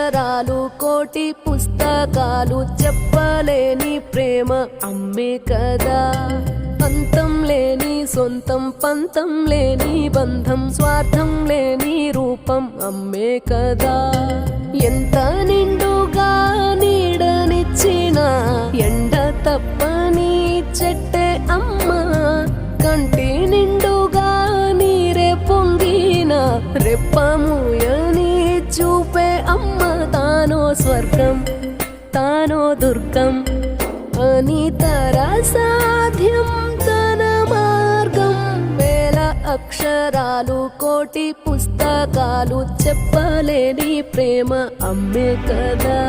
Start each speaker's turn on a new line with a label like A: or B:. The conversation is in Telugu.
A: అక్షరాలు కోటి పుస్తకాలు చెప్పలేని ప్రేమ అమ్మే కదా. అంతం లేని సొంతం పంతం లేని బంధం స్వార్థం లేని రూపం అమ్మే కదా. ఎంత నిండుగా నీడనిచ్చిన ఎండ తప్పని చెట్టే అమ్మ. కంటి నిండుగా నీరే పొంగిన రెప్పముయని చూపే అమ్మ. తానో స్వర్గం తానో దుర్గం అని సాధ్యం తన మార్గం. వేల అక్షరాలు కోటి పుస్తకాలు చెప్పలేని ప్రేమ అమ్మే కదా.